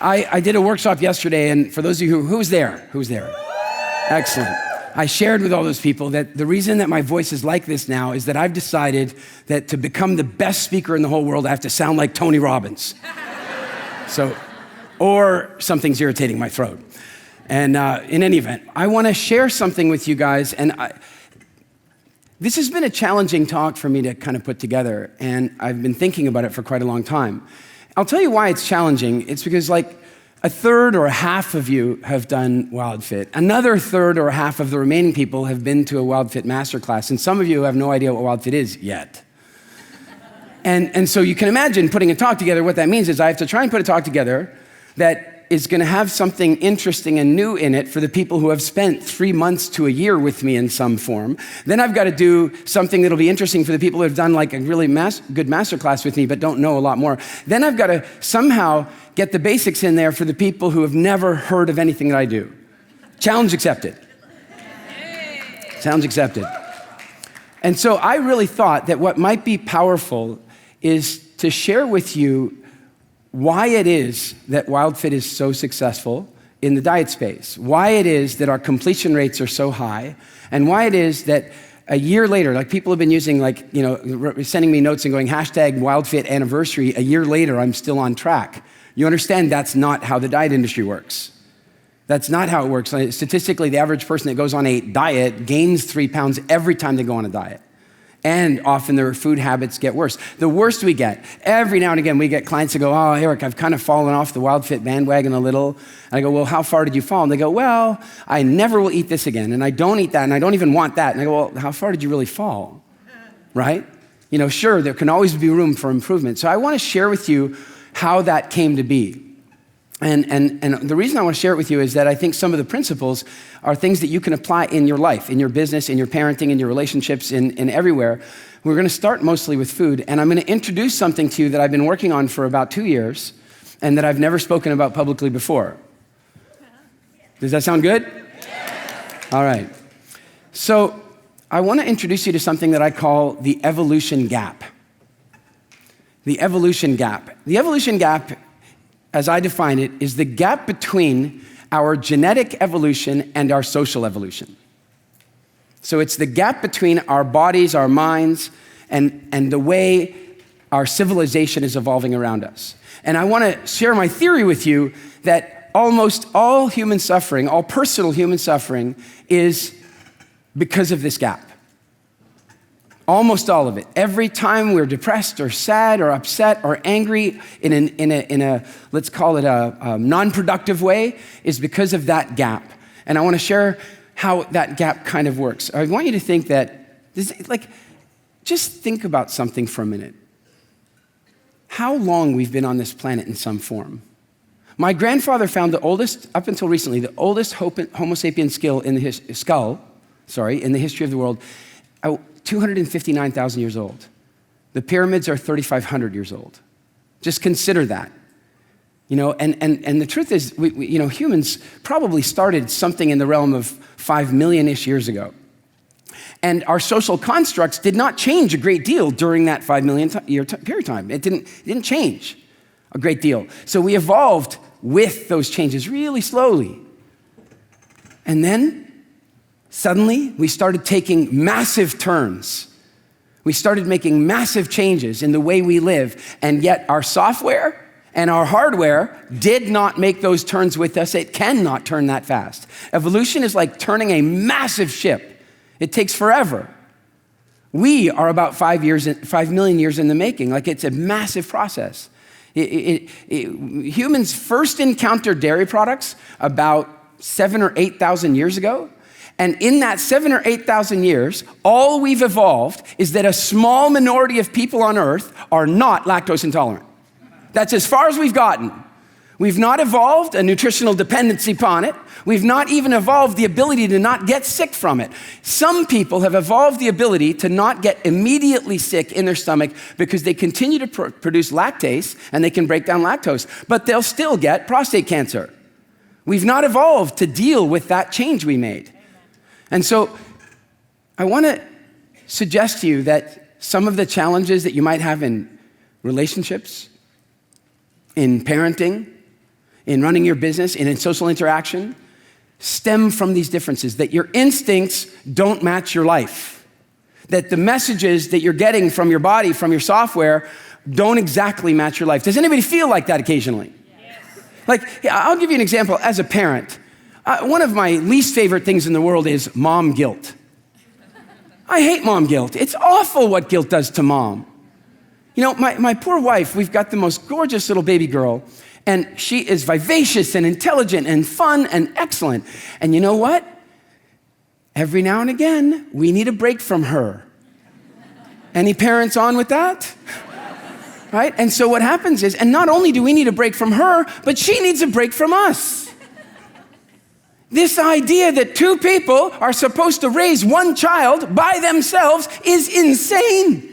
I did a workshop yesterday, and for those of you who's there? Excellent. I shared with all those people that the reason that my voice is like this now is that I've decided that to become the best speaker in the whole world, I have to sound like Tony Robbins. Or something's irritating my throat. And in any event, I want to share something with you guys, and this has been a challenging talk for me to kind of put together, and I've been thinking about it for quite a long time. I'll tell you why it's challenging. It's because like a third or a half of you have done WildFit. Another third or a half of the remaining people have been to a WildFit masterclass, and some of you have no idea what WildFit is yet. And so you can imagine putting a talk together. What that means is I have to try and put a talk together that is going to have something interesting and new in it for the people who have spent 3 months to a year with me in some form. Then I've got to do something that'll be interesting for the people who have done like a really good masterclass with me but don't know a lot more. Then I've got to somehow get the basics in there for the people who have never heard of anything that I do. Challenge accepted. Challenge accepted. And so I really thought that what might be powerful is to share with you why it is that WildFit is so successful in the diet space, why it is that our completion rates are so high, and why it is that a year later, like people have been using sending me notes and going #WildFit anniversary, a year later, I'm still on track. You understand that's not how the diet industry works. That's not how it works. Statistically, the average person that goes on a diet gains 3 pounds every time they go on a diet. And often their food habits get worse. The worst we get, every now and again, we get clients that go, oh, Eric, I've kind of fallen off the WildFit bandwagon a little. And I go, well, how far did you fall? And they go, well, I never will eat this again. And I don't eat that, and I don't even want that. And I go, well, how far did you really fall? Right? Sure, there can always be room for improvement. So I want to share with you how that came to be. And the reason I want to share it with you is that I think some of the principles are things that you can apply in your life, in your business, in your parenting, in your relationships, in everywhere. We're going to start mostly with food, and I'm going to introduce something to you that I've been working on for about 2 years and that I've never spoken about publicly before. Does that sound good? All right. So I want to introduce you to something that I call the evolution gap. The evolution gap. The evolution gap, as I define it, is the gap between our genetic evolution and our social evolution. So it's the gap between our bodies, our minds, and the way our civilization is evolving around us. And I want to share my theory with you that almost all human suffering, all personal human suffering, is because of this gap. Almost all of it. Every time we're depressed or sad or upset or angry in a let's call it a non-productive way is because of that gap. And I want to share how that gap kind of works. I want you to think that, just think about something for a minute. How long we've been on this planet in some form. My grandfather found up until recently, the oldest Homo sapien skull in the history of the world, 259,000 years old. The pyramids are 3,500 years old. Just consider that. And the truth is, humans probably started something in the realm of 5 million-ish years ago. And our social constructs did not change a great deal during that 5 million year period of time. It didn't change a great deal. So we evolved with those changes really slowly. And then suddenly, we started taking massive turns. We started making massive changes in the way we live, and yet our software and our hardware did not make those turns with us. It cannot turn that fast. Evolution is like turning a massive ship. It takes forever. We are about 5 million years in the making. It's a massive process. Humans first encountered dairy products about 7,000 or 8,000 years ago. And in that 7,000 or 8,000 years, all we've evolved is that a small minority of people on Earth are not lactose intolerant. That's as far as we've gotten. We've not evolved a nutritional dependency upon it. We've not even evolved the ability to not get sick from it. Some people have evolved the ability to not get immediately sick in their stomach because they continue to produce lactase and they can break down lactose, but they'll still get prostate cancer. We've not evolved to deal with that change we made. And so I want to suggest to you that some of the challenges that you might have in relationships, in parenting, in running your business, and in social interaction, stem from these differences, that your instincts don't match your life, that the messages that you're getting from your body, from your software, don't exactly match your life. Does anybody feel like that occasionally? Yes. Like, I'll give you an example. As a parent, one of my least favorite things in the world is mom guilt. I hate mom guilt. It's awful what guilt does to mom. You know, my poor wife, we've got the most gorgeous little baby girl, and she is vivacious and intelligent and fun and excellent. And you know what? Every now and again, we need a break from her. Any parents on with that? Right? And so what happens is, and not only do we need a break from her, but she needs a break from us. This idea that two people are supposed to raise one child by themselves is insane.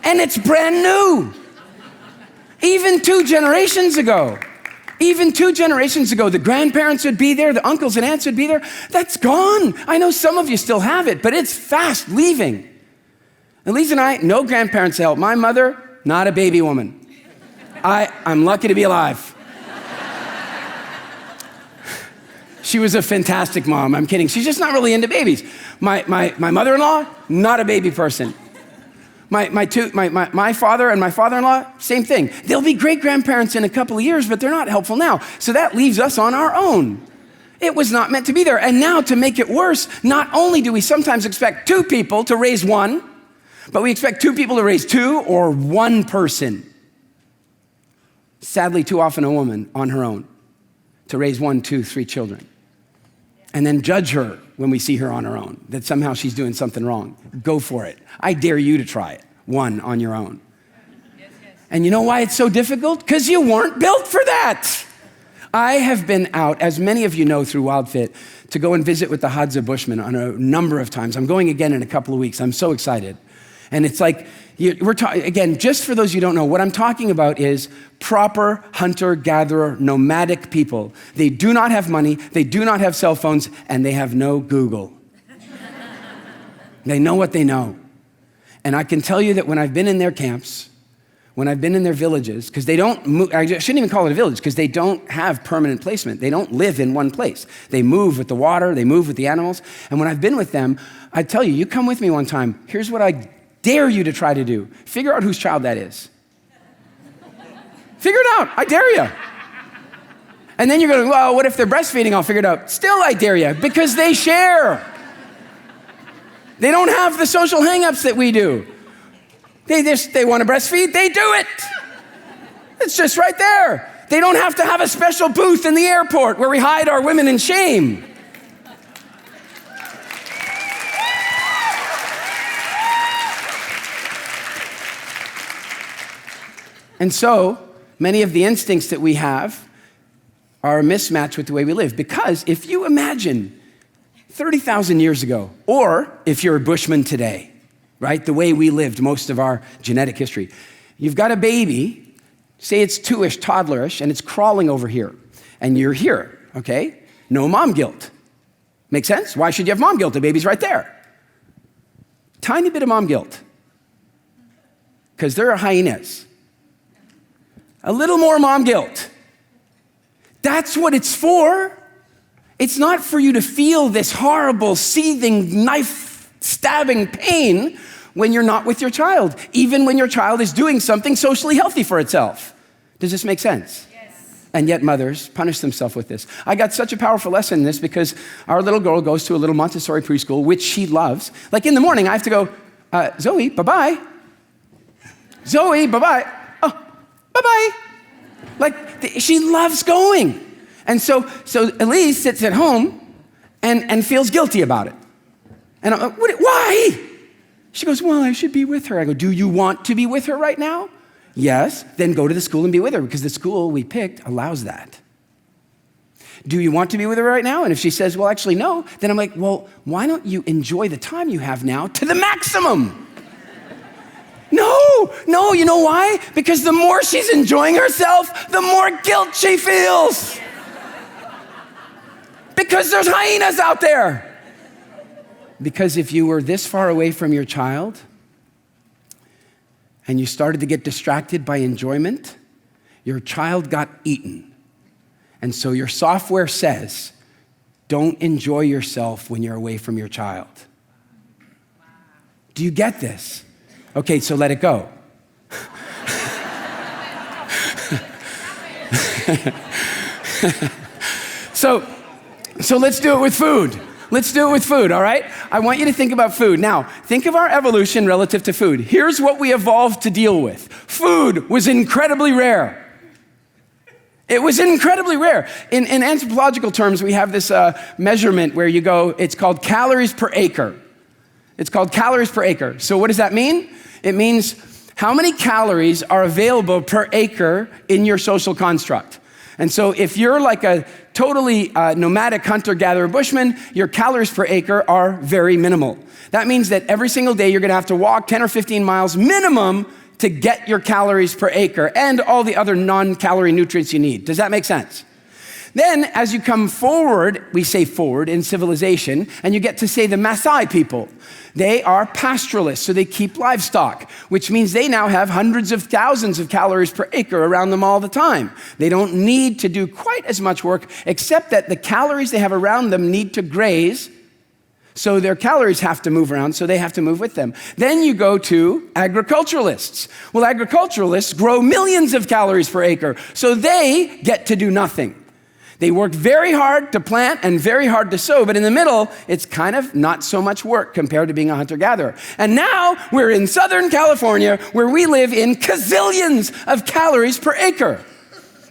And it's brand new. Even 2 generations ago, the grandparents would be there, the uncles and aunts would be there. That's gone. I know some of you still have it, but it's fast leaving. And Lisa and I, no grandparents to help. My mother, not a baby woman. I'm lucky to be alive. She was a fantastic mom. I'm kidding. She's just not really into babies. My mother-in-law, not a baby person. My father and my father-in-law, same thing. They'll be great-grandparents in a couple of years, but they're not helpful now. So that leaves us on our own. It was not meant to be there. And now, to make it worse, not only do we sometimes expect 2 people to raise one, but we expect 2 people to raise 2 or 1 person. Sadly, too often a woman on her own to raise 1, 2, 3 children. And then judge her when we see her on her own, that somehow she's doing something wrong. Go for it. I dare you to try it, 1 on your own. Yes. And you know why it's so difficult? Because you weren't built for that. I have been out, as many of you know through WildFit, to go and visit with the Hadza Bushmen on a number of times. I'm going again in a couple of weeks. I'm so excited. And it's like, we're talking, again, just for those you don't know, what I'm talking about is proper hunter-gatherer, nomadic people. They do not have money, they do not have cell phones, and they have no Google. They know what they know. And I can tell you that when I've been in their camps, when I've been in their villages, because they don't move, I shouldn't even call it a village, because they don't have permanent placement. They don't live in one place. They move with the water, they move with the animals. And when I've been with them, I tell you, you come with me one time, here's what I dare you to try to do. Figure out whose child that is. Figure it out. I dare you. And then you're going, well, what if they're breastfeeding? I'll figure it out. Still, I dare you, because they share. They don't have the social hang-ups that we do. They want to breastfeed, they do it. It's just right there. They don't have to have a special booth in the airport where we hide our women in shame. And so, many of the instincts that we have are a mismatch with the way we live. Because if you imagine 30,000 years ago, or if you're a Bushman today, right, the way we lived most of our genetic history, you've got a baby, say it's 2-ish, toddlerish, and it's crawling over here, and you're here, okay? No mom guilt. Make sense? Why should you have mom guilt? The baby's right there. Tiny bit of mom guilt. Because there are hyenas. A little more mom guilt. That's what it's for. It's not for you to feel this horrible, seething, knife-stabbing pain when you're not with your child, even when your child is doing something socially healthy for itself. Does this make sense? Yes. And yet mothers punish themselves with this. I got such a powerful lesson in this because our little girl goes to a little Montessori preschool, which she loves. Like in the morning, I have to go, Zoe, bye-bye. Zoe, bye-bye. Bye-bye. Like, she loves going. And so Elise sits at home and feels guilty about it. And I'm like, why? She goes, well, I should be with her. I go, do you want to be with her right now? Yes. Then go to the school and be with her, because the school we picked allows that. Do you want to be with her right now? And if she says, well, actually, no, then I'm like, well, why don't you enjoy the time you have now to the maximum? No, you know why? Because the more she's enjoying herself, the more guilt she feels. Because there's hyenas out there. Because if you were this far away from your child and you started to get distracted by enjoyment, your child got eaten. And so your software says, don't enjoy yourself when you're away from your child. Do you get this? Okay, so let it go. So let's do it with food. Let's do it with food, all right? I want you to think about food. Now, think of our evolution relative to food. Here's what we evolved to deal with. Food was incredibly rare. It was incredibly rare. In anthropological terms, we have this measurement where you go, it's called calories per acre. It's called calories per acre. So what does that mean? It means how many calories are available per acre in your social construct. And so if you're like a totally nomadic hunter-gatherer bushman, your calories per acre are very minimal. That means that every single day you're gonna have to walk 10 or 15 miles minimum to get your calories per acre and all the other non-calorie nutrients you need. Does that make sense? Then as you come forward, we say forward in civilization, and you get to say the Maasai people. They are pastoralists, so they keep livestock, which means they now have hundreds of thousands of calories per acre around them all the time. They don't need to do quite as much work, except that the calories they have around them need to graze, so their calories have to move around, so they have to move with them. Then you go to agriculturalists. Well, agriculturalists grow millions of calories per acre, so they get to do nothing. They work very hard to plant and very hard to sow, but in the middle, it's kind of not so much work compared to being a hunter-gatherer. And now we're in Southern California where we live in gazillions of calories per acre.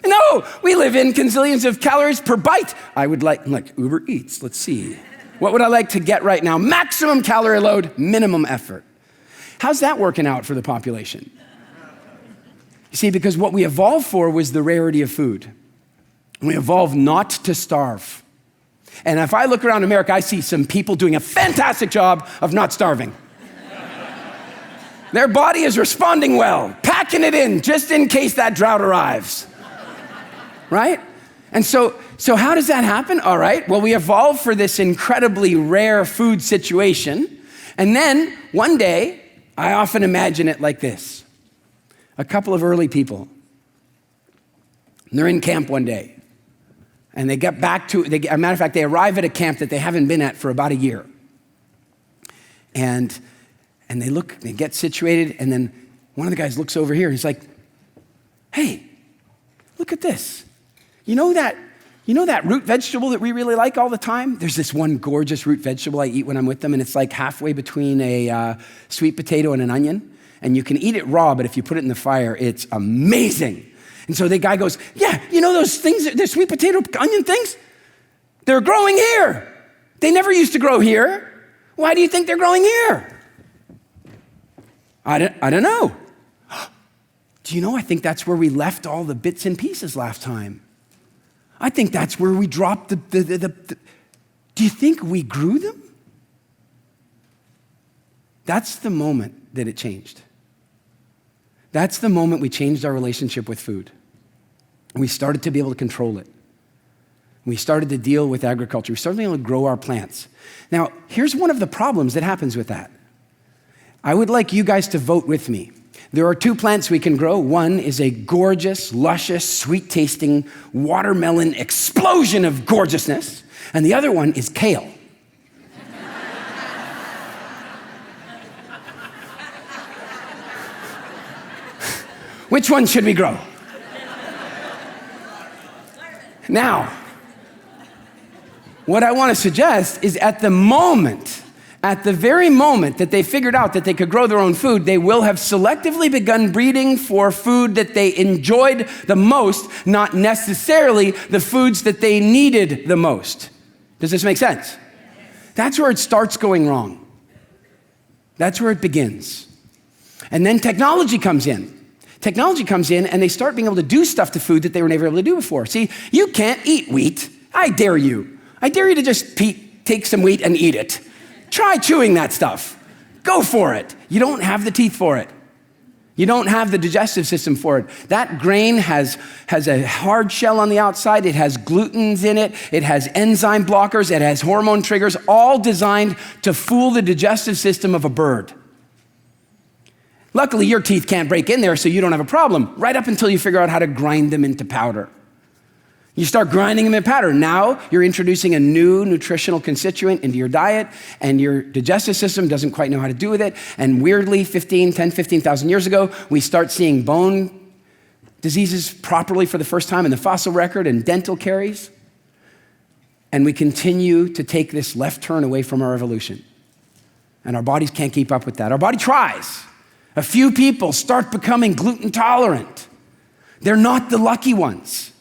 No, we live in gazillions of calories per bite. I would like Uber Eats, let's see. What would I like to get right now? Maximum calorie load, minimum effort. How's that working out for the population? You see, because what we evolved for was the rarity of food. We evolved not to starve. And if I look around America, I see some people doing a fantastic job of not starving. Their body is responding well, packing it in just in case that drought arrives. Right? And so how does that happen? All right, well, we evolved for this incredibly rare food situation. And then one day, I often imagine it like this. A couple of early people, they're in camp one day. And they get back to, as a matter of fact, they arrive at a camp that they haven't been at for about a year. And they get situated, and then one of the guys looks over here, and he's like, hey, look at this. You know that root vegetable that we really like all the time? There's this one gorgeous root vegetable I eat when I'm with them, and it's like halfway between a sweet potato and an onion. And you can eat it raw, but if you put it in the fire, it's amazing. And so the guy goes, yeah, you know those things, the sweet potato onion things? They're growing here. They never used to grow here. Why do you think they're growing here? I don't know. Do you know, I think that's where we left all the bits and pieces last time. I think that's where we dropped the do you think we grew them? That's the moment that it changed. That's the moment we changed our relationship with food. We started to be able to control it. We started to deal with agriculture. We started being able to grow our plants. Now, here's one of the problems that happens with that. I would like you guys to vote with me. There are two plants we can grow. One is a gorgeous, luscious, sweet-tasting watermelon explosion of gorgeousness, and the other one is kale. Which one should we grow? Now, what I want to suggest is at the very moment that they figured out that they could grow their own food, they will have selectively begun breeding for food that they enjoyed the most, not necessarily the foods that they needed the most. Does this make sense? That's where it starts going wrong. That's where it begins. And then technology comes in. Technology comes in and they start being able to do stuff to food that they were never able to do before. See, you can't eat wheat. I dare you. I dare you to just take some wheat and eat it. Try chewing that stuff. Go for it. You don't have the teeth for it. You don't have the digestive system for it. That grain has a hard shell on the outside. It has glutens in it. It has enzyme blockers. It has hormone triggers, all designed to fool the digestive system of a bird. Luckily, your teeth can't break in there, so you don't have a problem, right up until you figure out how to grind them into powder. You start grinding them in powder. Now you're introducing a new nutritional constituent into your diet, and your digestive system doesn't quite know how to do with it. And weirdly, 15,000 years ago, we start seeing bone diseases properly for the first time in the fossil record, and dental caries. And we continue to take this left turn away from our evolution. And our bodies can't keep up with that. Our body tries. A few people start becoming gluten tolerant. They're not the lucky ones.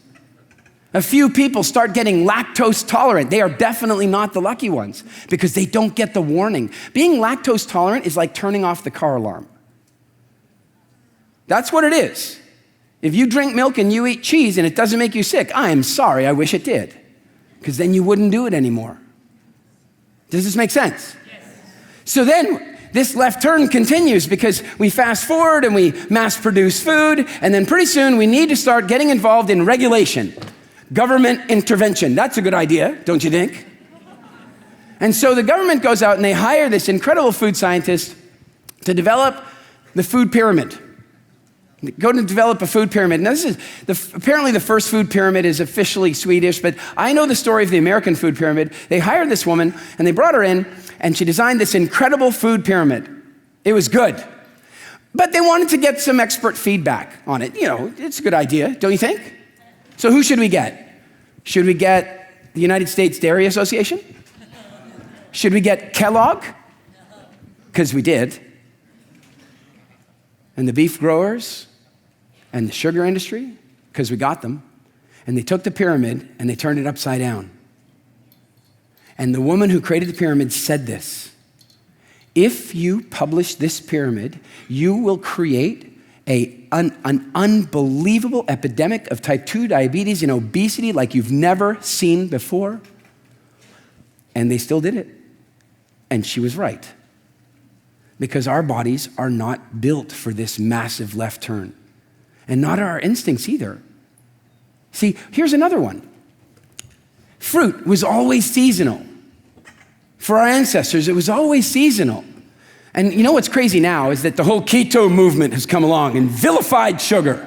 A few people start getting lactose tolerant. They are definitely not the lucky ones because they don't get the warning. Being lactose tolerant is like turning off the car alarm. That's what it is. If you drink milk and you eat cheese and it doesn't make you sick, I am sorry, I wish it did, because then you wouldn't do it anymore. Does this make sense? Yes. So then this left turn continues because we fast forward and we mass produce food, and then pretty soon we need to start getting involved in regulation. Government intervention. That's a good idea, don't you think? And so the government goes out and they hire this incredible food scientist to develop the food pyramid. Go to develop a food pyramid. Now this is, apparently the first food pyramid is officially Swedish, but I know the story of the American food pyramid. They hired this woman and they brought her in and she designed this incredible food pyramid. It was good. But they wanted to get some expert feedback on it. You know, it's a good idea, don't you think? So who should we get? Should we get the United States Dairy Association? Should we get Kellogg? Because we did. And the beef growers and the sugar industry? Because we got them. And they took the pyramid and they turned it upside down. And the woman who created the pyramid said this: if you publish this pyramid, you will create an unbelievable epidemic of type 2 diabetes and obesity like you've never seen before. And they still did it. And she was right. Because our bodies are not built for this massive left turn. And not our instincts either. See, here's another one. Fruit was always seasonal. For our ancestors, it was always seasonal. And you know what's crazy now is that the whole keto movement has come along and vilified sugar.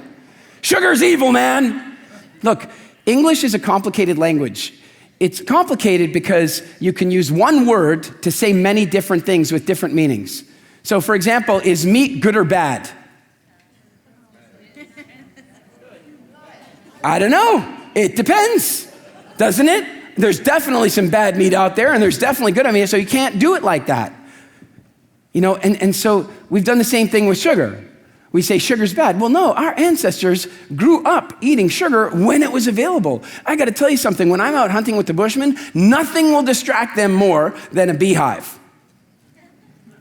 Sugar's evil, man. Look, English is a complicated language. It's complicated because you can use one word to say many different things with different meanings. So for example, is meat good or bad? I don't know. It depends, doesn't it? There's definitely some bad meat out there and there's definitely good meat, so you can't do it like that. You know, and so we've done the same thing with sugar. We say sugar's bad. Well, no, our ancestors grew up eating sugar when it was available. I got to tell you something. When I'm out hunting with the Bushmen, nothing will distract them more than a beehive.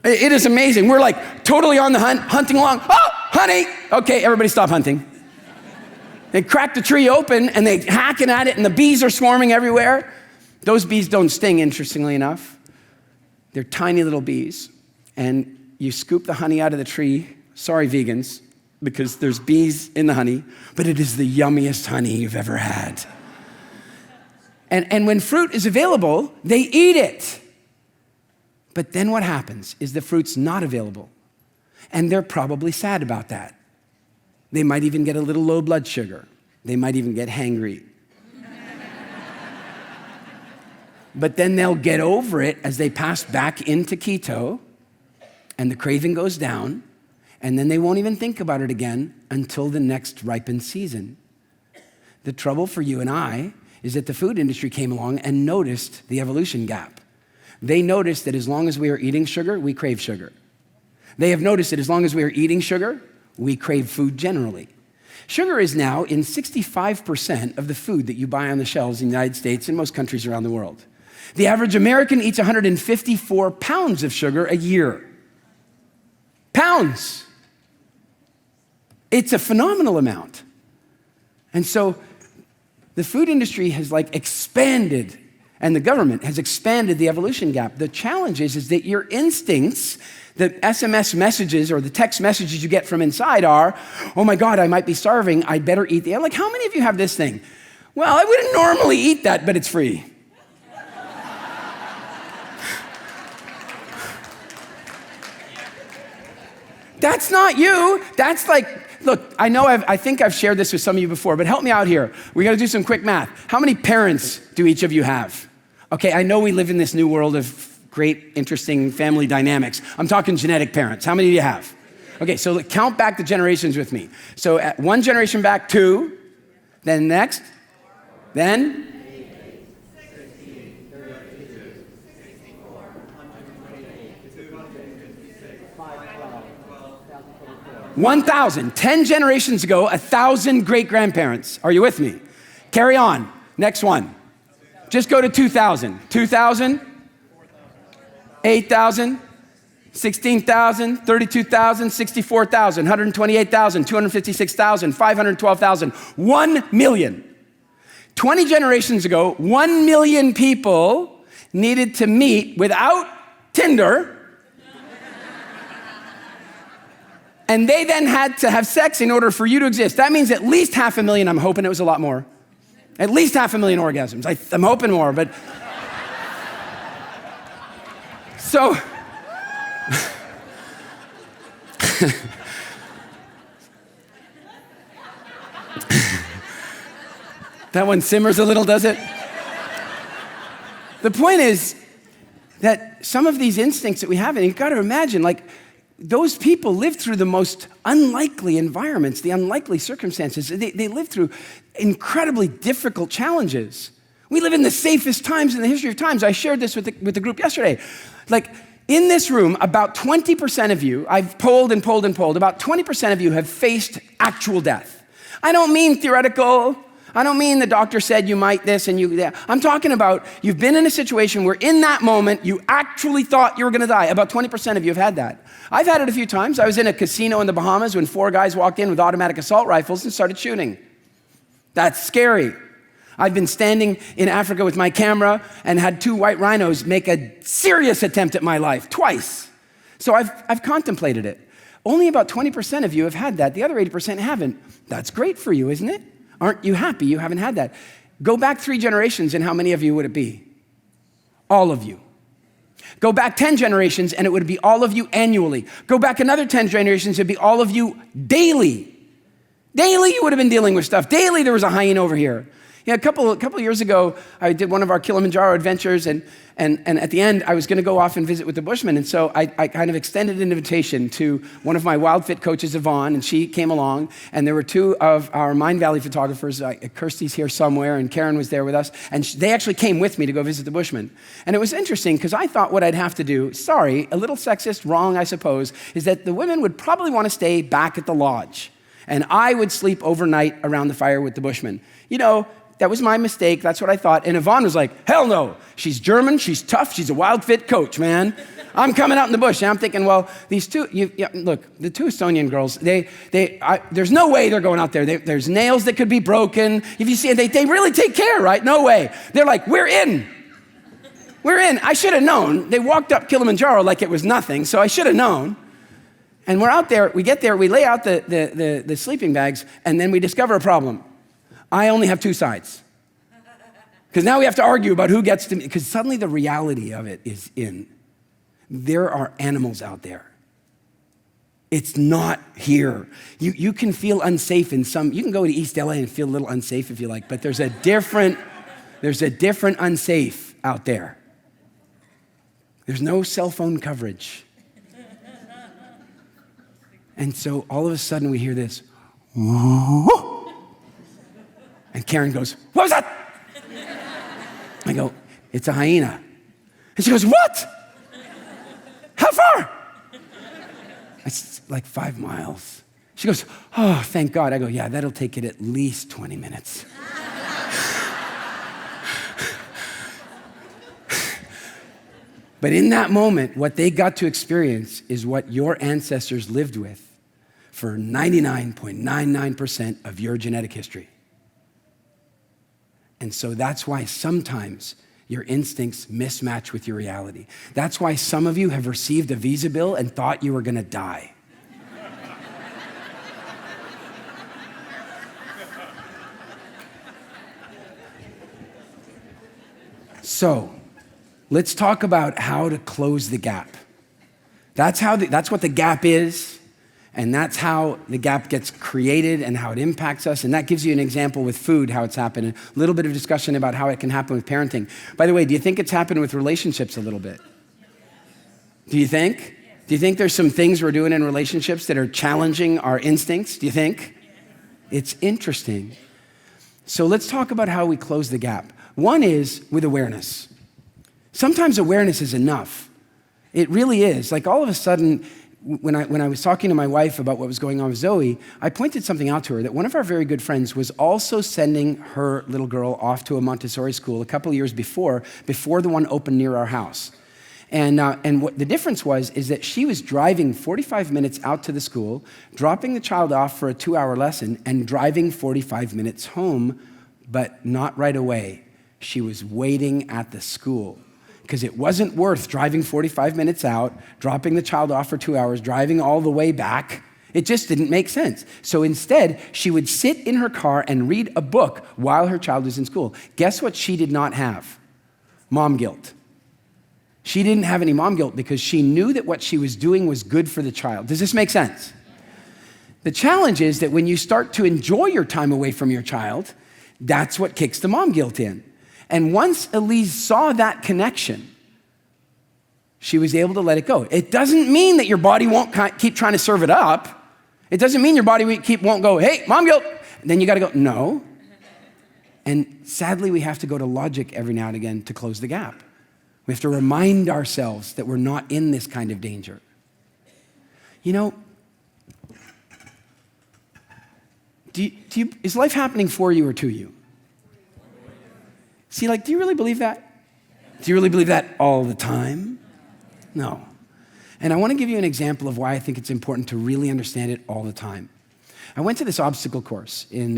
It is amazing. We're like totally on the hunt, hunting along. Oh, honey. Okay, everybody stop hunting. They crack the tree open and they're hacking at it and the bees are swarming everywhere. Those bees don't sting, interestingly enough. They're tiny little bees. And you scoop the honey out of the tree. Sorry, vegans, because there's bees in the honey, but it is the yummiest honey you've ever had. And when fruit is available, they eat it. But then what happens is the fruit's not available. And they're probably sad about that. They might even get a little low blood sugar. They might even get hangry. But then they'll get over it as they pass back into keto, and the craving goes down, and then they won't even think about it again until the next ripened season. The trouble for you and I is that the food industry came along and noticed the evolution gap. They noticed that as long as we are eating sugar, we crave sugar. They have noticed that as long as we are eating sugar, we crave food generally. Sugar is now in 65% of the food that you buy on the shelves in the United States and most countries around the world. The average American eats 154 pounds of sugar a year. Pounds. It's a phenomenal amount. And so the food industry has expanded, and the government has expanded the evolution gap. The challenge is that your instincts, the SMS messages or the text messages you get from inside are, oh my God, I might be starving, I better eat the. I'm like, how many of you have this thing? Well, I wouldn't normally eat that, but it's free. That's not you. That's like, look, I think I've shared this with some of you before, but help me out here. We got to do some quick math. How many parents do each of you have? Okay, I know we live in this new world of great, interesting family dynamics. I'm talking genetic parents. How many do you have? Okay, so count back the generations with me. So at one generation back, 2, then next, then 1,000. 10 generations ago, 1,000 great-grandparents. Are you with me? Carry on. Next one. Just go to 2,000. 2,000, 8,000, 16,000, 32,000, 64,000, 128,000, 256,000, 512,000, 1 million. 20 generations ago, 1 million people needed to meet without Tinder, and they then had to have sex in order for you to exist. That means at least 500,000, I'm hoping it was a lot more. At least 500,000 orgasms. I'm hoping more, but. So, that one simmers a little, does it? The point is that some of these instincts that we have, and you've got to imagine, like, those people lived through the most unlikely environments, the unlikely circumstances. They lived through incredibly difficult challenges. We live in the safest times in the history of times. I shared this with the group yesterday. Like, in this room, about 20% of you, I've polled and polled and polled, about 20% of you have faced actual death. I don't mean theoretical. I don't mean the doctor said you might this and you that. I'm talking about you've been in a situation where in that moment you actually thought you were gonna die. About 20% of you have had that. I've had it a few times. I was in a casino in the Bahamas when 4 guys walked in with automatic assault rifles and started shooting. That's scary. I've been standing in Africa with my camera and had 2 white rhinos make a serious attempt at my life, twice. So I've contemplated it. Only about 20% of you have had that. The other 80% haven't. That's great for you, isn't it? Aren't you happy you haven't had that? Go back 3 generations and how many of you would it be? All of you. Go back 10 generations and it would be all of you annually. Go back another 10 generations, it'd be all of you daily. Daily you would have been dealing with stuff. Daily there was a hyena over here. Yeah, a couple of years ago, I did one of our Kilimanjaro adventures, and at the end, I was going to go off and visit with the Bushmen, and so I kind of extended an invitation to one of my WildFit coaches, Yvonne, and she came along, and there were 2 of our Mindvalley photographers, Kirsty's here somewhere, and Karen was there with us, and they actually came with me to go visit the Bushmen. And it was interesting, because I thought what I'd have to do, sorry, a little sexist, wrong, I suppose, is that the women would probably want to stay back at the lodge, and I would sleep overnight around the fire with the Bushmen. You know, that was my mistake. That's what I thought. And Yvonne was like, hell no. She's German. She's tough. She's a WildFit coach, man. I'm coming out in the bush. And I'm thinking, well, these 2, look, the 2 Estonian girls, there's no way they're going out there. There's nails that could be broken. If you see it, they really take care, right? No way. They're like, we're in. We're in. I should have known. They walked up Kilimanjaro like it was nothing, so I should have known. And we're out there. We get there. We lay out the sleeping bags, and then we discover a problem. I only have 2 sides. Because now we have to argue about who gets to, because suddenly the reality of it is in. There are animals out there. It's not here. You can feel unsafe in some, you can go to East LA and feel a little unsafe if you like, but there's a different unsafe out there. There's no cell phone coverage. And so all of a sudden we hear this, whoa. And Karen goes, what was that? I go, it's a hyena. And she goes, what? How far? It's like 5 miles. She goes, oh, thank God. I go, yeah, that'll take it at least 20 minutes. But in that moment, what they got to experience is what your ancestors lived with for 99.99% of your genetic history. And so that's why sometimes your instincts mismatch with your reality. That's why some of you have received a visa bill and thought you were gonna die. So, let's talk about how to close the gap. That's what the gap is. And that's how the gap gets created and how it impacts us. And that gives you an example with food, how it's happened. A little bit of discussion about how it can happen with parenting. By the way, do you think it's happened with relationships a little bit? Do you think? Do you think there's some things we're doing in relationships that are challenging our instincts? Do you think? It's interesting. So let's talk about how we close the gap. One is with awareness. Sometimes awareness is enough. It really is. Like all of a sudden, when I was talking to my wife about what was going on with Zoe, I pointed something out to her that one of our very good friends was also sending her little girl off to a Montessori school a couple of years before the one opened near our house. And what the difference is that she was driving 45 minutes out to the school, dropping the child off for a 2-hour lesson, and driving 45 minutes home, but not right away. She was waiting at the school because it wasn't worth driving 45 minutes out, dropping the child off for 2 hours, driving all the way back. It just didn't make sense. So instead, she would sit in her car and read a book while her child was in school. Guess what she did not have? Mom guilt. She didn't have any mom guilt because she knew that what she was doing was good for the child. Does this make sense? The challenge is that when you start to enjoy your time away from your child, that's what kicks the mom guilt in. And once Elise saw that connection, she was able to let it go. It doesn't mean that your body won't keep trying to serve it up. It doesn't mean your body won't go, hey, mom guilt. And then you got to go, no. And sadly, we have to go to logic every now and again to close the gap. We have to remind ourselves that we're not in this kind of danger. You know, is life happening for you or to you? See, do you really believe that? Do you really believe that all the time? No. And I want to give you an example of why I think it's important to really understand it all the time. I went to this obstacle course in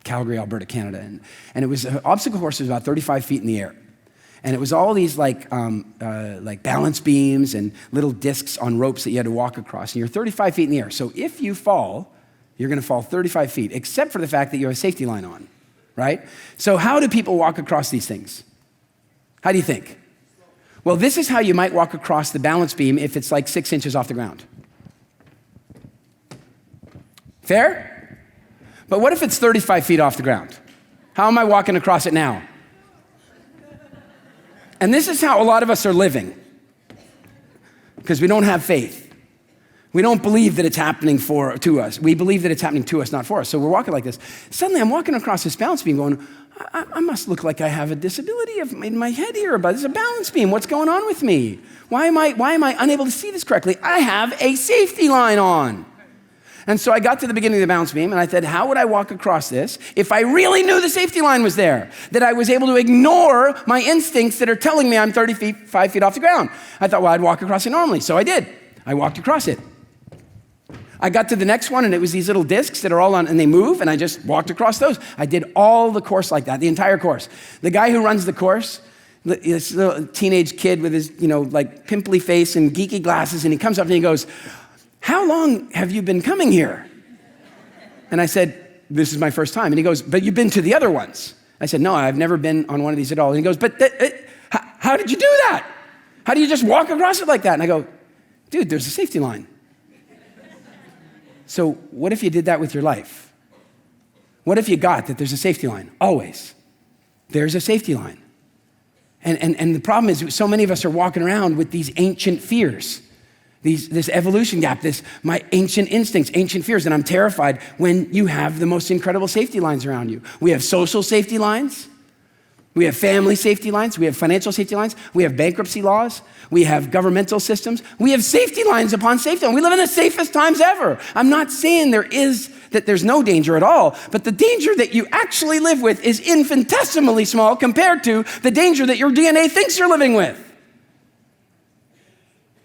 Calgary, Alberta, Canada, and it was an obstacle course that was about 35 feet in the air. And it was all these like balance beams and little discs on ropes that you had to walk across. And you're 35 feet in the air. So if you fall, you're going to fall 35 feet, except for the fact that you have a safety line on, right? So how do people walk across these things? How do you think? Well, this is how you might walk across the balance beam if it's like 6 inches off the ground. Fair? But what if it's 35 feet off the ground? How am I walking across it now? And this is how a lot of us are living because we don't have faith. We don't believe that it's happening to us. We believe that it's happening to us, not for us. So we're walking like this. Suddenly I'm walking across this balance beam going, I must look like I have a disability in my head here, but there's a balance beam. What's going on with me? Why am I unable to see this correctly? I have a safety line on. And so I got to the beginning of the balance beam and I said, how would I walk across this if I really knew the safety line was there? That I was able to ignore my instincts that are telling me I'm 5 feet off the ground. I thought, well, I'd walk across it normally. So I did. I walked across it. I got to the next one and it was these little discs that are all on and they move and I just walked across those. I did all the course like that, the entire course. The guy who runs the course, this little teenage kid with his, pimply face and geeky glasses, and he comes up and he goes, how long have you been coming here? And I said, this is my first time. And he goes, but you've been to the other ones. I said, no, I've never been on one of these at all. And he goes, but how did you do that? How do you just walk across it like that? And I go, dude, there's a safety line. So what if you did that with your life? What if you got that there's a safety line? Always. There's a safety line. And the problem is so many of us are walking around with these ancient fears. This evolution gap, my ancient instincts, ancient fears, and I'm terrified when you have the most incredible safety lines around you. We have social safety lines, we have family safety lines, we have financial safety lines, we have bankruptcy laws, we have governmental systems, we have safety lines upon safety lines. We live in the safest times ever. I'm not saying there's no danger at all, but the danger that you actually live with is infinitesimally small compared to the danger that your DNA thinks you're living with.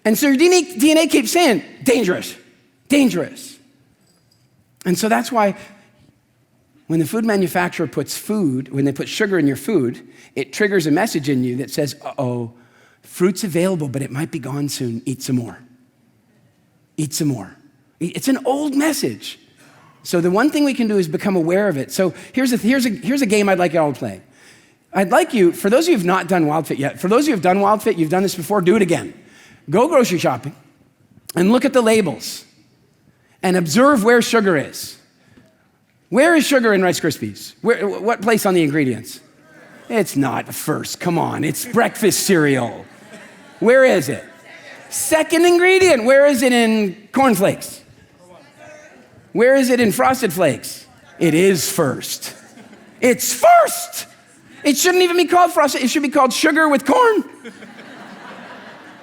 And so your DNA keeps saying, dangerous, dangerous. And so that's why when the food manufacturer when they put sugar in your food, it triggers a message in you that says, uh-oh, fruit's available, but it might be gone soon. Eat some more. Eat some more. It's an old message. So the one thing we can do is become aware of it. So here's a game I'd like you all to play. I'd like you, for those of you who have not done WildFit yet, for those of you who have done WildFit, you've done this before, do it again. Go grocery shopping and look at the labels and observe where sugar is. Where is sugar in Rice Krispies? What place on the ingredients? It's not first, come on, it's breakfast cereal. Where is it? Second ingredient. Where is it in cornflakes? Where is it in Frosted Flakes? It is first. It's first. It shouldn't even be called frosted. It should be called sugar with corn.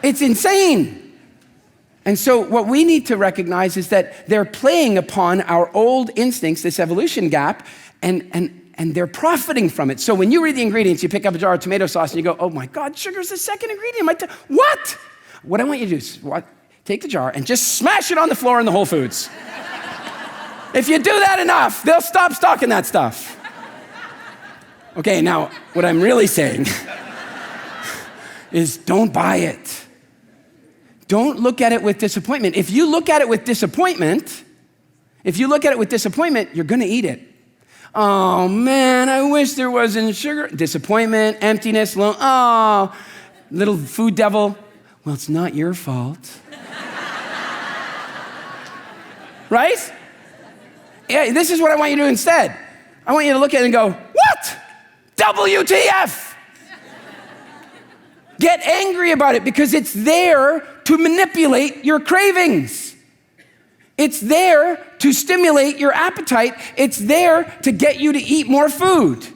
It's insane. And so what we need to recognize is that they're playing upon our old instincts, this evolution gap, and they're profiting from it. So when you read the ingredients, you pick up a jar of tomato sauce and you go, oh my God, sugar's the second ingredient. What? What I want you to do is take the jar and just smash it on the floor in the Whole Foods. If you do that enough, they'll stop stocking that stuff. Okay, now, what I'm really saying is don't buy it. Don't look at it with disappointment. If you look at it with disappointment, you're gonna eat it. Oh man, I wish there wasn't sugar. Disappointment, emptiness, little food devil. Well, it's not your fault. Right? Yeah, this is what I want you to do instead. I want you to look at it and go, what? WTF? Get angry about it because it's there to manipulate your cravings. It's there to stimulate your appetite. It's there to get you to eat more food.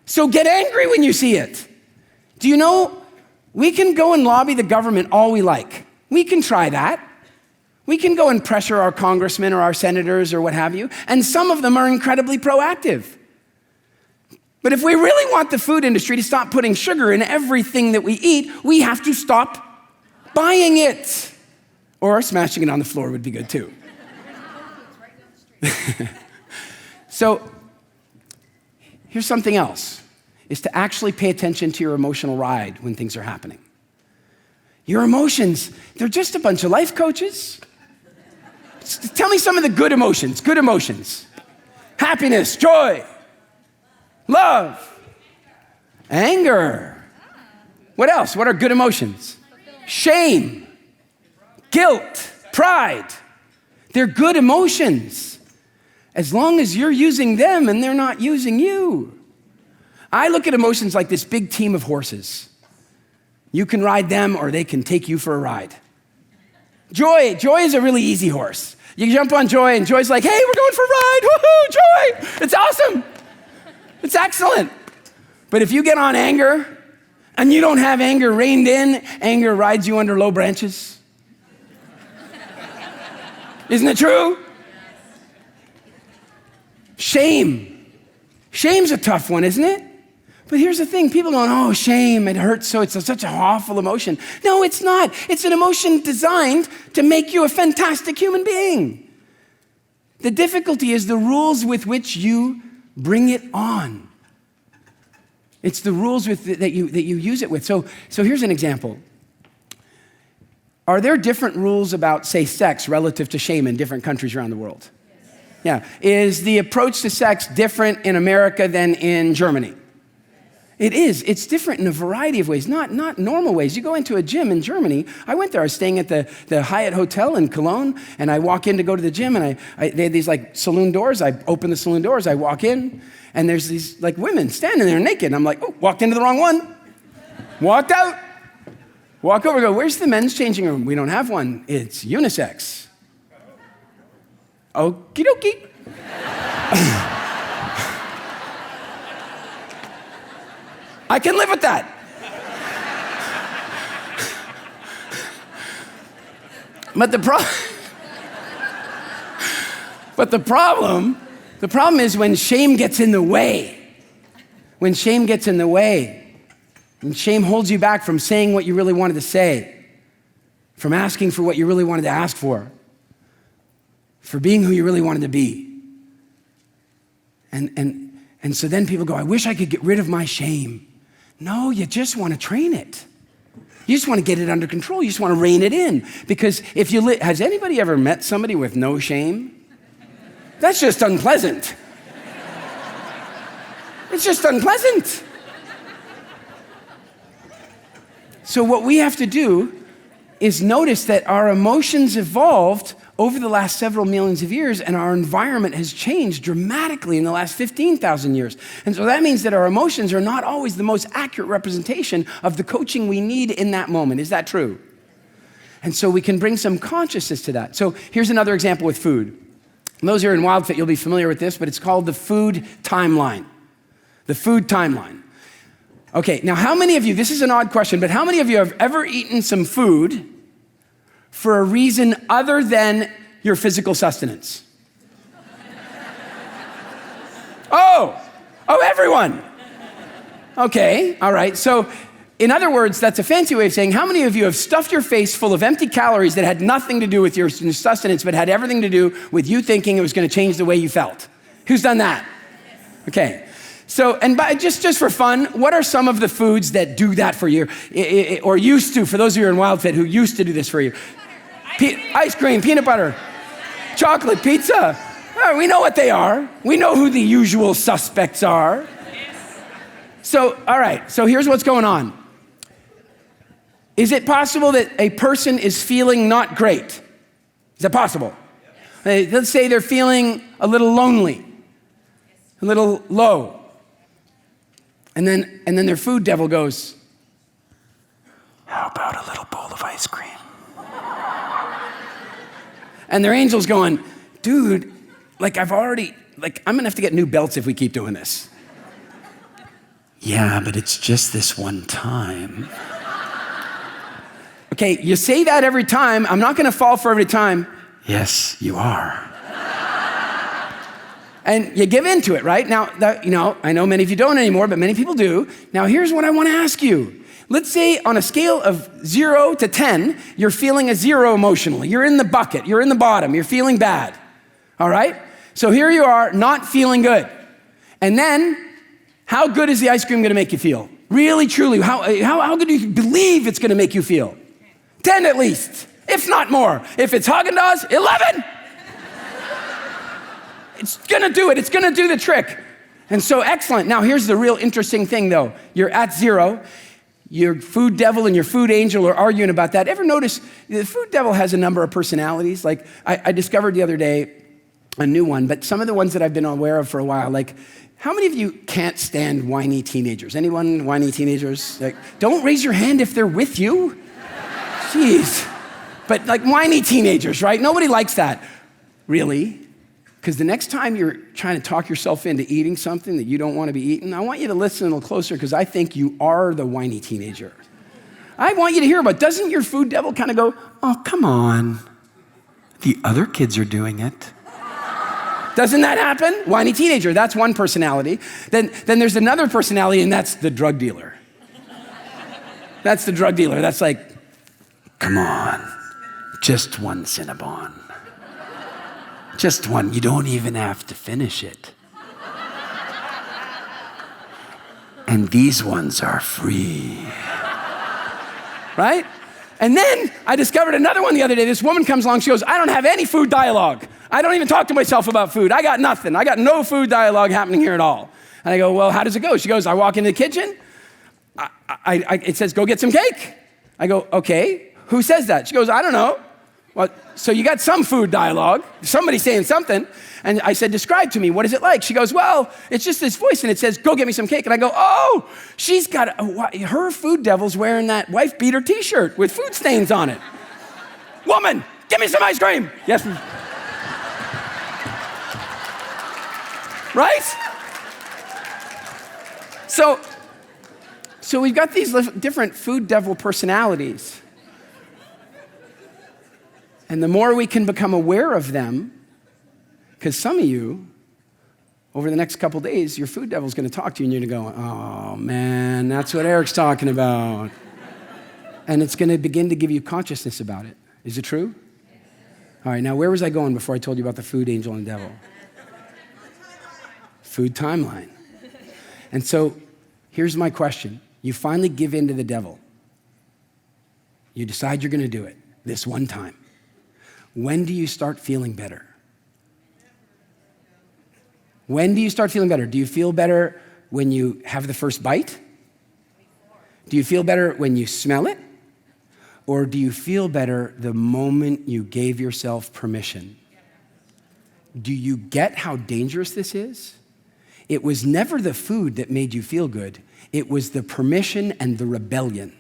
So get angry when you see it. Do you know, we can go and lobby the government all we like. We can try that. We can go and pressure our congressmen or our senators or what have you, and some of them are incredibly proactive. But if we really want the food industry to stop putting sugar in everything that we eat, we have to stop buying it. Or smashing it on the floor would be good too. So here's something else, is to actually pay attention to your emotional ride when things are happening. Your emotions, they're just a bunch of life coaches. Tell me some of the good emotions. Happiness, joy, love, anger. What else? What are good emotions? Shame, guilt, pride. They're good emotions as long as you're using them and they're not using you. I look at emotions like this big team of horses. You can ride them or they can take you for a ride. Joy is a really easy horse. You jump on Joy and Joy's like, hey, we're going for a ride, woohoo, Joy. It's awesome. It's excellent. But if you get on anger and you don't have anger reined in, anger rides you under low branches. Isn't it true? Shame's a tough one, isn't it? But here's the thing, people going, oh, shame, it hurts, so it's such an awful emotion. No, it's not. It's an emotion designed to make you a fantastic human being. The difficulty is the rules with which you bring it on. It's the rules that you use it with. So here's an example. Are there different rules about, say, sex relative to shame in different countries around the world? Yes. Yeah. Is the approach to sex different in America than in Germany? It is. It's different in a variety of ways, not normal ways. You go into a gym in Germany. I went there. I was staying at the Hyatt Hotel in Cologne, and I walk in to go to the gym, and they had these like saloon doors. I open the saloon doors. I walk in, and there's these like women standing there naked. And I'm like, oh, walked into the wrong one. Walked out. Walk over, go, where's the men's changing room? We don't have one. It's unisex. Okie dokie. I can live with that. But the problem is when shame gets in the way. When shame gets in the way. And shame holds you back from saying what you really wanted to say, from asking for what you really wanted to ask for being who you really wanted to be. And so then people go, I wish I could get rid of my shame. No, you just want to train it. You just want to get it under control. You just want to rein it in. Because if you has anybody ever met somebody with no shame? That's just unpleasant. It's just unpleasant. So what we have to do is notice that our emotions evolved over the last several millions of years, and our environment has changed dramatically in the last 15,000 years. And so that means that our emotions are not always the most accurate representation of the coaching we need in that moment. Is that true? And so we can bring some consciousness to that. So here's another example with food. And those who are in WildFit, you'll be familiar with this, but it's called the food timeline. The food timeline. Okay, now how many of you, this is an odd question, but how many of you have ever eaten some food for a reason other than your physical sustenance? Oh, everyone. Okay, all right. So in other words, that's a fancy way of saying how many of you have stuffed your face full of empty calories that had nothing to do with your sustenance, but had everything to do with you thinking it was going to change the way you felt? Who's done that? Okay. So, and just for fun, what are some of the foods that do that for you, or used to, for those of you in WildFit who used to do this for you? Ice cream, peanut butter, chocolate, pizza. Oh, we know what they are. We know who the usual suspects are. So, all right, so here's what's going on. Is it possible that a person is feeling not great? Is that possible? Let's say they're feeling a little lonely, a little low. And then their food devil goes, how about a little bowl of ice cream? And their angel's going, dude, I'm gonna have to get new belts if we keep doing this. Yeah, but it's just this one time. Okay, you say that every time. I'm not gonna fall for every time. Yes, you are. And you give into it, right? Now, I know many of you don't anymore, but many people do. Now, here's what I want to ask you. Let's say on a scale of 0 to 10, you're feeling a 0 emotionally. You're in the bucket. You're in the bottom. You're feeling bad. All right? So here you are, not feeling good. And then, how good is the ice cream going to make you feel? Really, truly, how good do you believe it's going to make you feel? 10 at least, if not more. If it's Haagen-Dazs, 11. It's gonna do it. It's gonna do the trick. And so excellent. Now here's the real interesting thing though. You're at 0. Your food devil and your food angel are arguing about that. Ever notice the food devil has a number of personalities? Like I discovered the other day a new one, but some of the ones that I've been aware of for a while, like how many of you can't stand whiny teenagers? Anyone whiny teenagers? Like, don't raise your hand if they're with you. Jeez. But like whiny teenagers, right? Nobody likes that. Really? Because the next time you're trying to talk yourself into eating something that you don't want to be eating, I want you to listen a little closer because I think you are the whiny teenager. I want you to hear about, doesn't your food devil kind of go, oh, come on. The other kids are doing it. Doesn't that happen? Whiny teenager, that's one personality. Then there's another personality, and that's the drug dealer. That's the drug dealer. That's like, come on, just one Cinnabon. Just one, you don't even have to finish it. And these ones are free. Right? And then I discovered another one the other day. This woman comes along, she goes, I don't have any food dialogue. I don't even talk to myself about food. I got nothing. I got no food dialogue happening here at all. And I go, well, how does it go? She goes, I walk into the kitchen. It says, go get some cake. I go, okay, who says that? She goes, I don't know. Well, so you got some food dialogue, somebody saying something, and I said, describe to me, what is it like? She goes, well, it's just this voice, and it says, go get me some cake. And I go, oh, she's got, her food devil's wearing that wife beater t-shirt with food stains on it. Woman, give me some ice cream. Yes. Right? So we've got these different food devil personalities. And the more we can become aware of them, because some of you, over the next couple days, your food devil's going to talk to you and you're going to go, oh man, that's what Eric's talking about. And it's going to begin to give you consciousness about it. Is it true? All right, now where was I going before I told you about the food angel and devil? Food timeline. And so here's my question. You finally give in to the devil. You decide you're going to do it this one time. When do you start feeling better? When do you start feeling better? Do you feel better when you have the first bite? Do you feel better when you smell it? Or do you feel better the moment you gave yourself permission? Do you get how dangerous this is? It was never the food that made you feel good. It was the permission and the rebellion.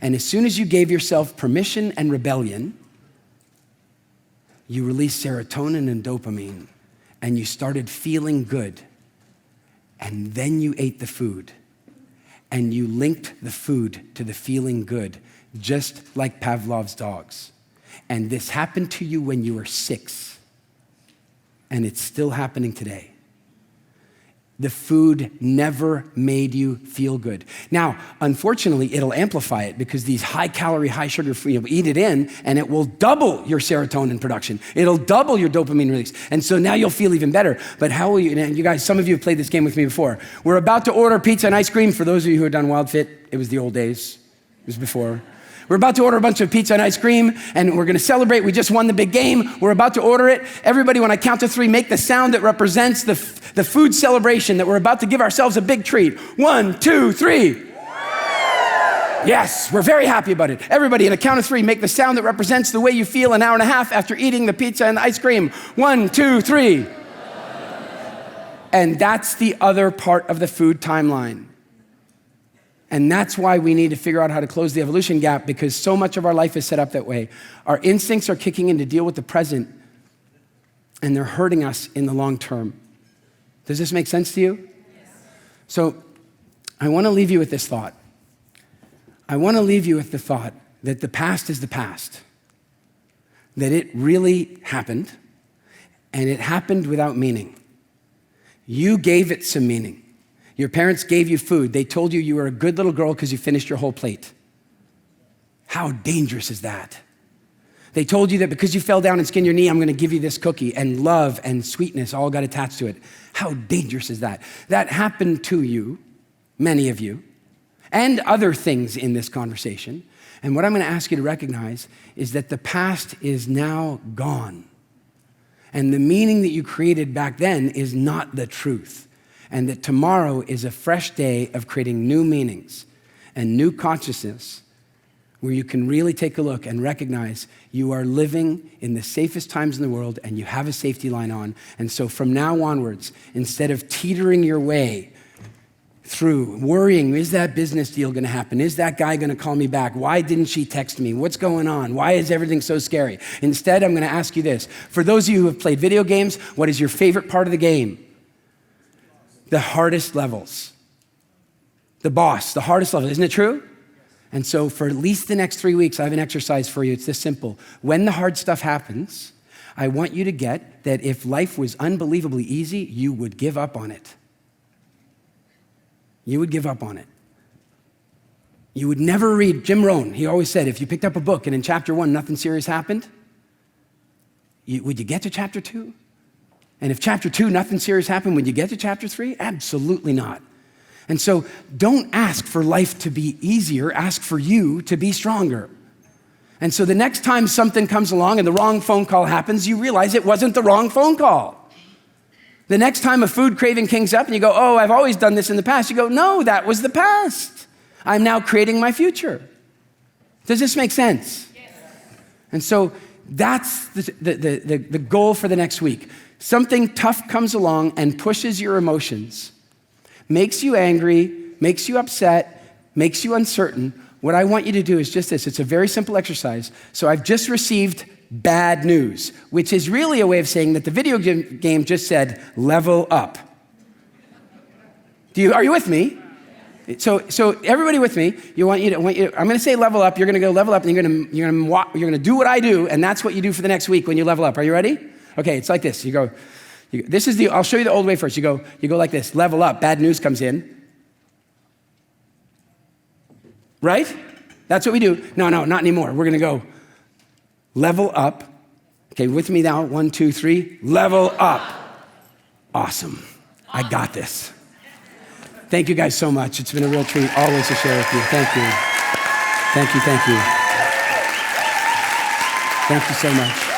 And as soon as you gave yourself permission and rebellion, you released serotonin and dopamine, and you started feeling good. And then you ate the food, and you linked the food to the feeling good, just like Pavlov's dogs. And this happened to you when you were 6, and it's still happening today. The food never made you feel good. Now, unfortunately, it'll amplify it because these high-calorie, high-sugar food, eat it in, and it will double your serotonin production. It'll double your dopamine release. And so now you'll feel even better. But how will you, and you guys, some of you have played this game with me before. We're about to order pizza and ice cream. For those of you who have done WildFit, it was the old days. It was before. We're about to order a bunch of pizza and ice cream, and we're gonna celebrate. We just won the big game. We're about to order it. Everybody, when I count to 3, make the sound that represents the food celebration that we're about to give ourselves a big treat. 1, 2, 3. Yes, we're very happy about it. Everybody, in a count of 3, make the sound that represents the way you feel an hour and a half after eating the pizza and the ice cream. 1, 2, 3. And that's the other part of the food timeline. And that's why we need to figure out how to close the evolution gap, because so much of our life is set up that way. Our instincts are kicking in to deal with the present, and they're hurting us in the long term. Does this make sense to you? Yes. So I want to leave you with this thought. I want to leave you with the thought that the past is the past, that it really happened, and it happened without meaning. You gave it some meaning. Your parents gave you food. They told you you were a good little girl because you finished your whole plate. How dangerous is that? They told you that because you fell down and skinned your knee, I'm going to give you this cookie, and love and sweetness all got attached to it. How dangerous is that? That happened to you, many of you, and other things in this conversation. And what I'm going to ask you to recognize is that the past is now gone. And the meaning that you created back then is not the truth. And that tomorrow is a fresh day of creating new meanings and new consciousness where you can really take a look and recognize you are living in the safest times in the world and you have a safety line on. And so from now onwards, instead of teetering your way through worrying, is that business deal gonna happen? Is that guy gonna call me back? Why didn't she text me? What's going on? Why is everything so scary? Instead, I'm gonna ask you this. For those of you who have played video games, what is your favorite part of the game? The hardest levels. The boss, the hardest level, isn't it true? And so for at least the next 3 weeks, I have an exercise for you. It's this simple. When the hard stuff happens, I want you to get that if life was unbelievably easy, you would give up on it. You would give up on it. You would never read Jim Rohn. He always said, if you picked up a book and in chapter 1, nothing serious happened, would you get to chapter 2? And if chapter 2, nothing serious happened, would you get to chapter 3? Absolutely not. And so don't ask for life to be easier, ask for you to be stronger. And so the next time something comes along and the wrong phone call happens, you realize it wasn't the wrong phone call. The next time a food craving kings up and you go, oh, I've always done this in the past, you go, no, that was the past. I'm now creating my future. Does this make sense? Yes. And so that's the goal for the next week. Something tough comes along and pushes your emotions, makes you angry, makes you upset, makes you uncertain. What I want you to do is just this. It's a very simple exercise. So I've just received bad news, which is really a way of saying that the video game just said, level up. Are you with me? So everybody with me, I'm going to say level up. You're going to go level up, and you're going to do what I do, and that's what you do for the next week when you level up. Are you ready? Okay, it's like this. I'll show you the old way first. You go like this, level up, bad news comes in. Right? That's what we do. No, not anymore. We're gonna go level up. Okay, with me now, 1, 2, 3, level up. Awesome, I got this. Thank you guys so much. It's been a real treat always to share with you. Thank you. Thank you so much.